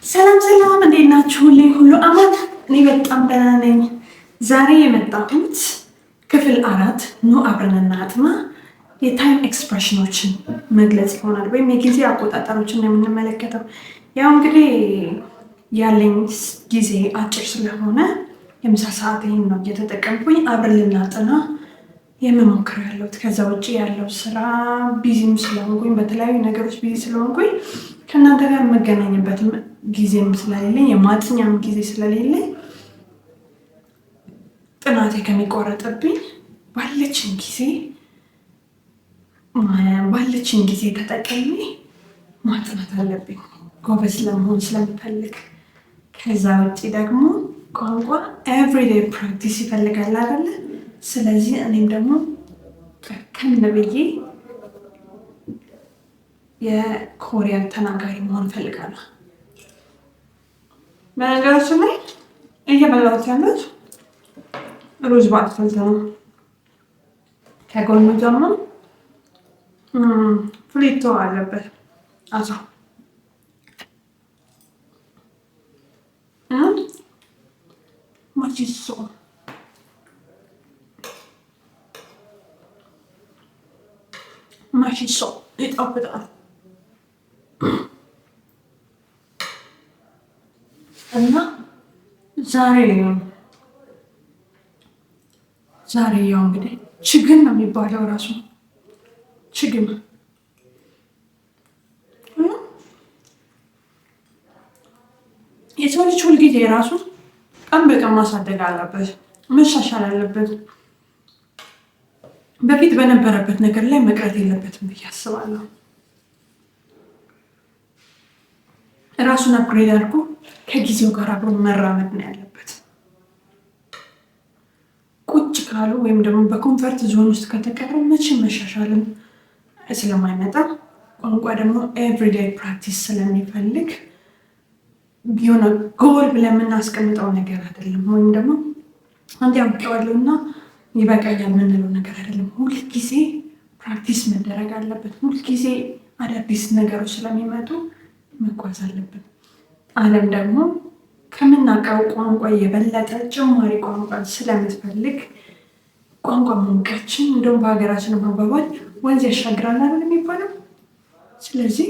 ሰላም ሰላም፣ እንዴት ናችሁልኝ? ሁሉ አማን? እኔ በጣም ደህና ነኝ። ዛሬ የመጣሁት ክፍል 4 ኑ አብረን እናጥና የታይም ኤክስፕሬሽኖችን መግለጽ ይሆናል፣ ወይም የጊዜ አቆጣጠሮችን ነው የምንመለከተው። ያው እንግዲህ ያለኝ ጊዜ አጭር ስለሆነ የምሳ ሰዓቴን ነው እየተጠቀምኩኝ አብረን ልናጥና የምሞክር ያለሁት። ከዛ ውጭ ያለው ስራ ቢዚም ስለሆንኩኝ በተለያዩ ነገሮች ቢዚ ስለሆንኩኝ ከእናንተ ጋር የመገናኝበትም ጊዜም ስለሌለኝ የማጥኛም ጊዜ ስለሌለኝ ጥናቴ ከሚቆረጥብኝ ባለችን ጊዜ ተጠቅሜ ማጥናት አለብኝ፣ ጎበዝ ለመሆን ስለምፈልግ። ከዛ ውጭ ደግሞ ቋንቋ ኤቭሪዴይ ፕራክቲስ ይፈልጋል አይደለ? ስለዚህ እኔም ደግሞ ከነብዬ የኮሪያን ተናጋሪ መሆን ፈልጋለሁ። በነገራችን ላይ እየበላሁት ያለሁት ሩዝ በአትክልት ነው። ከጎኑ ደግሞ ፍሪቶ አለበት አሳ ማሽሶ ይጣፍጣል። እና ዛሬ ያው እንግዲህ ችግን ነው የሚባለው፣ ራሱ ችግን። የሰው ልጅ ሁልጊዜ ራሱ ቀን በቀን ማሳደግ አለበት፣ መሻሻል አለበት። በፊት በነበረበት ነገር ላይ መቅረት የለበትም ብዬ አስባለሁ። ራሱን አፕግሬድ አድርጎ ከጊዜው ጋር አብሮ መራመድ ነው ያለበት። ቁጭ ካሉ ወይም ደግሞ በኮንፈርት ዞን ውስጥ ከተቀረ መቼም መሻሻልም ስለማይመጣ፣ ቋንቋ ደግሞ ኤቭሪዴይ ፕራክቲስ ስለሚፈልግ የሆነ ጎል ብለን የምናስቀምጠው ነገር አይደለም። ወይም ደግሞ አንድ ያውቀዋለሁ እና ይበቃኛል የምንለው ነገር አይደለም። ሁልጊዜ ፕራክቲስ መደረግ አለበት። ሁልጊዜ አዳዲስ ነገሮች ስለሚመጡ መጓዝ አለብን። ዓለም ደግሞ ከምናውቀው ቋንቋ የበለጠ ጭማሪ ቋንቋ ስለምትፈልግ ቋንቋ ማወቃችን እንደውም በሀገራችን አባባል ወንዝ ያሻግራል አይደል የሚባለው። ስለዚህ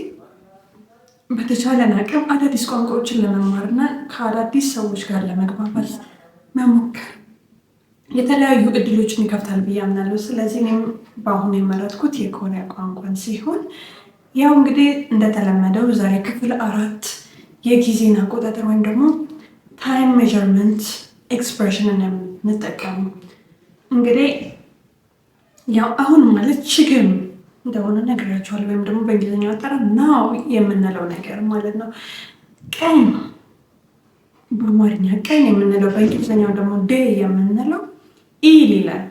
በተቻለን አቅም አዳዲስ ቋንቋዎችን ለመማርና ከአዳዲስ ሰዎች ጋር ለመግባባት መሞከር የተለያዩ እድሎችን ይከፍታል ብዬ አምናለሁ። ስለዚህ እኔም በአሁኑ የመረጥኩት የኮሪያ ቋንቋን ሲሆን ያው እንግዲህ እንደተለመደው ዛሬ ክፍል 4 የጊዜን አቆጣጠር ወይም ደግሞ ታይም ሜዠርመንት ኤክስፕሬሽንን የምንጠቀሙ እንግዲህ ያው አሁን ማለት ችግም እንደሆነ ነግራችኋለሁ። ወይም ደግሞ በእንግሊዝኛው አጠራር ናው የምንለው ነገር ማለት ነው። ቀን በአማርኛ ቀን የምንለው በእንግሊዝኛው ደግሞ ዴይ የምንለው ኢል ይላል።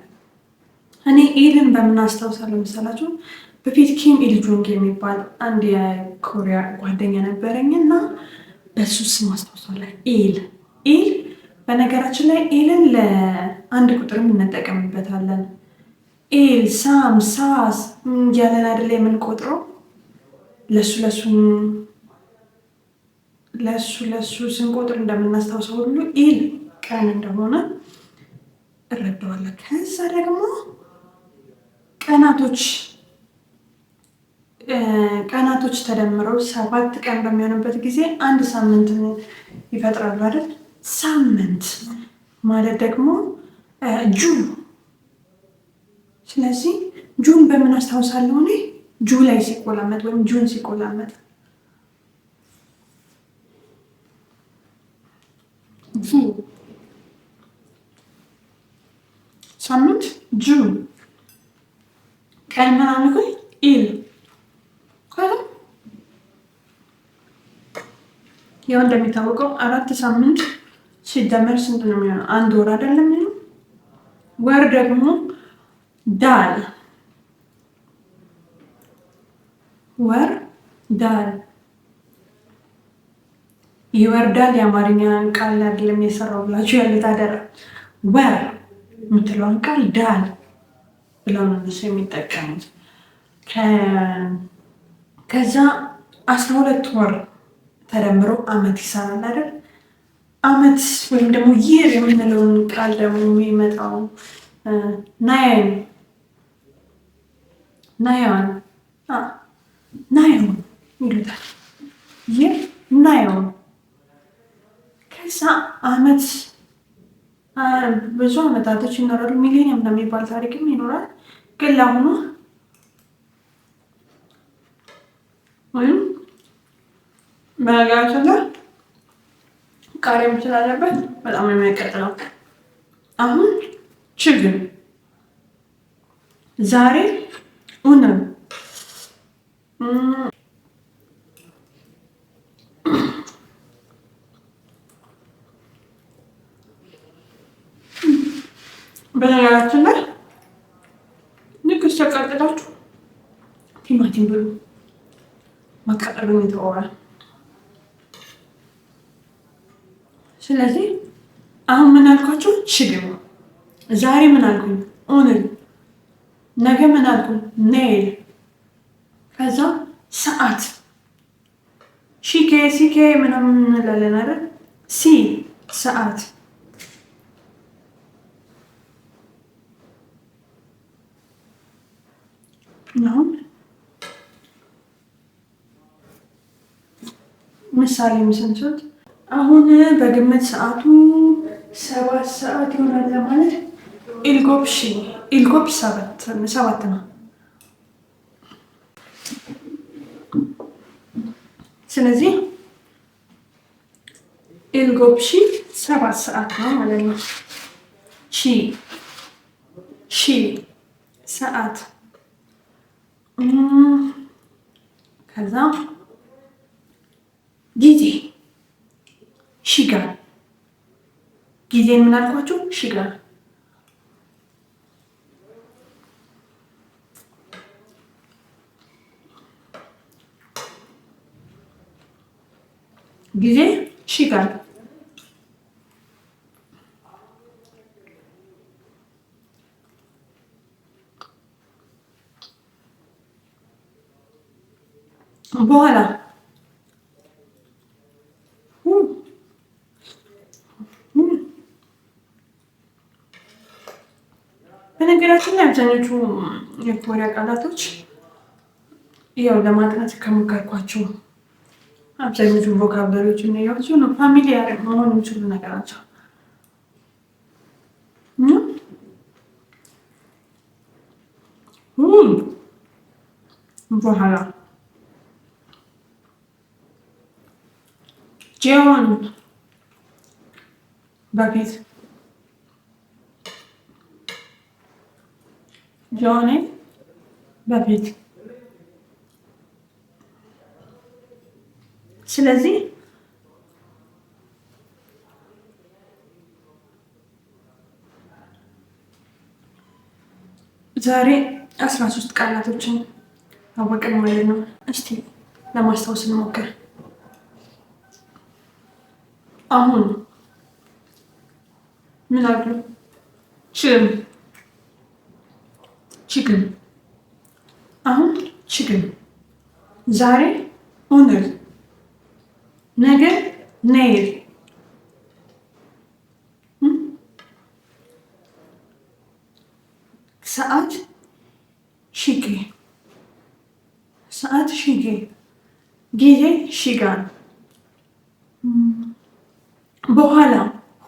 እኔ ኢልን በምን አስታውሳለሁ መሰላችሁ? በፊት ኪም ኢል ጁንግ የሚባል አንድ የኮሪያ ጓደኛ ነበረኝ እና በሱ ስም አስታውሳለሁ። ኢል በነገራችን ላይ ኢልን ለአንድ ቁጥርም እንጠቀምበታለን። ኢል ሳም ሳስ ያለን አይደለ የምንቆጥረው። ለሱ ስንቆጥር እንደምናስታውሰው ሁሉ ኢል ቀን እንደሆነ እረዳዋለሁ። ከዛ ደግሞ ቀናቶች ተደምረው 7 ቀን በሚሆንበት ጊዜ አንድ ሳምንት ይፈጥራሉ አይደል? ሳምንት ማለት ደግሞ ጁን። ስለዚህ ጁን በምን አስታውሳለሁ እኔ? ጁላይ ሲቆላመጥ ወይም ጁን ሲቆላመጥ ሳምንት ጁን፣ ቀን ምናምን ኢል። ያው እንደሚታወቀው 4 ሳምንት ሲደመር ስንት ነው የሚሆነው? 1 ወር አይደለም? ወር ደግሞ ዳል ይወርዳል። የአማርኛ ቃል አይደለም የሰራው ብላችሁ ያሉት አደራ። ወር የምትለውን ቃል ዳል ብለው ነው እነሱ የሚጠቀሙት። ከዛ 12 ወር ተደምሮ አመት ይሰራል አይደል? አመት ወይም ደግሞ ይር የምንለውን ቃል ደግሞ የሚመጣው ናያን ናያን ናየውን ይሉታል። ይር ናየውን። ከዛ አመት ብዙ አመታቶች ይኖራሉ። ሚሊኒየም ለሚባል ታሪክም ይኖራል። ግን ለአሁኑ ወይም በነገራችን ላይ ቃሪያም ስላለበት በጣም የሚያቀጥለው። አሁን ችግር ዛሬ እውነት በነገራችን ላይ ንግስ ተቀጥላችሁ ቲማቲም ብሉ። ማቃጠሉን ይተወዋል። ስለዚህ አሁን ምን አልኳችሁ? ችግር ዛሬ ምን አልኩኝ? ኦንል ነገ ምን አልኩኝ? ኔል ከዛ ሰዓት ሺኬ ሲኬ ምናምን እንላለን አይደል? ሲ ሰዓት አሁን ምሳሌ ምስንሱት አሁን በግምት ሰዓቱ 7 ሰዓት ይሆናል ለማለት ኢልጎፕ 7 ነው። ስለዚህ ኢልጎፕ 7 ሰዓት ነው ማለት ነው። ሺ ሰዓት ከዛ ጊዜ ሺጋር ጊዜን ምን አልኳችሁ? ሺጋር ጊዜ ሺጋር በኋላ በነገራችን ላይ አብዛኞቹ የኮሪያ ቃላቶች ያው ለማጥናት ከሞከርኳቸው አብዛኞቹ ቮካብለሪዎች እናያቸው ነው ፋሚሊያር መሆን የሚችሉ ነገር ናቸው። በኋላ ጂዮን በፊት ጆኔ በፊት ስለዚህ ዛሬ 13 ቃላቶችን አወቅን ማለት ነው። እስቲ ለማስታወስ እንሞክር። አሁን ምን አሉ? ችግን አሁን ችግን ዛሬ ኦነር ነገ ኔይል ሰዓት ሺጌ ጊዜ ሺጋን በኋላ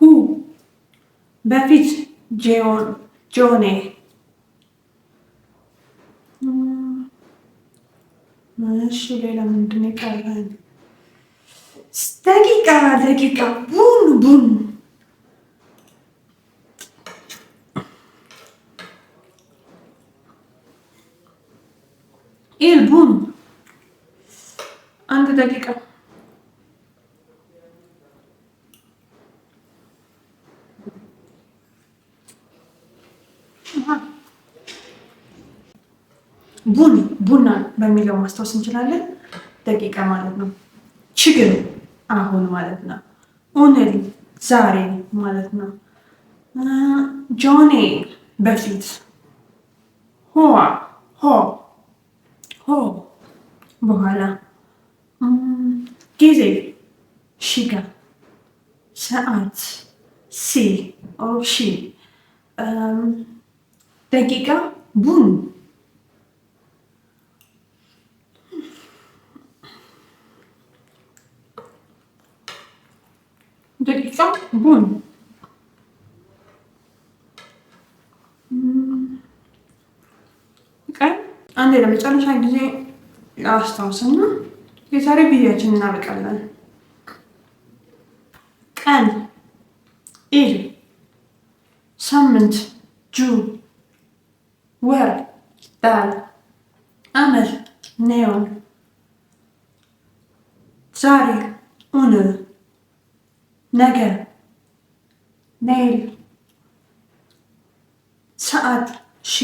ሁ በፊት ጆኔ እሺ ሌላ ምንድን ነው የቀረን? ደቂቃ ቡን ቡን 1 ደቂቃ ቡና በሚለው ማስታወስ እንችላለን። ደቂቃ ማለት ነው። ችግር አሁን ማለት ነው። ኦነሪ ዛሬ ማለት ነው። ጆኔ በፊት ሆ በኋላ ጊዜ ሺጋ፣ ሰዓት ሲ ኦር ሺ፣ ደቂቃ ቡን፣ ደቂቃ ቡን። ቀን አንዴ ለመጨረሻ ጊዜ አስታውስና የዛሬ ቪዲዮችን እናበቃለን። ቀን ኢል፣ ሳምንት ጁ፣ ወር ዳል፣ አመት ኔዮን፣ ዛሬ ኡን፣ ነገ ኔይል፣ ሰዓት ሺ፣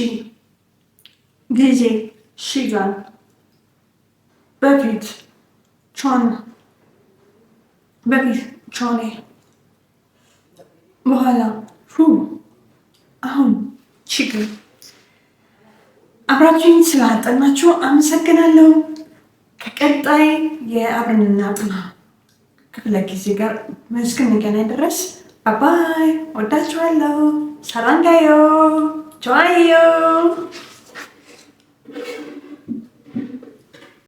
ጊዜ ሺጋን፣ በፊት ቾን፣ በፊት ቾኔ፣ በኋላ ሁ፣ አሁን ችግር። አብራችሁኝ ስላጠናችሁ አመሰግናለሁ። ከቀጣይ የአብረን እናጥና ክፍለ ጊዜ ጋር እስክንገናኝ ድረስ ባባይ። ወዳችኋለሁ። ሰላም ጋዮ ጆዮ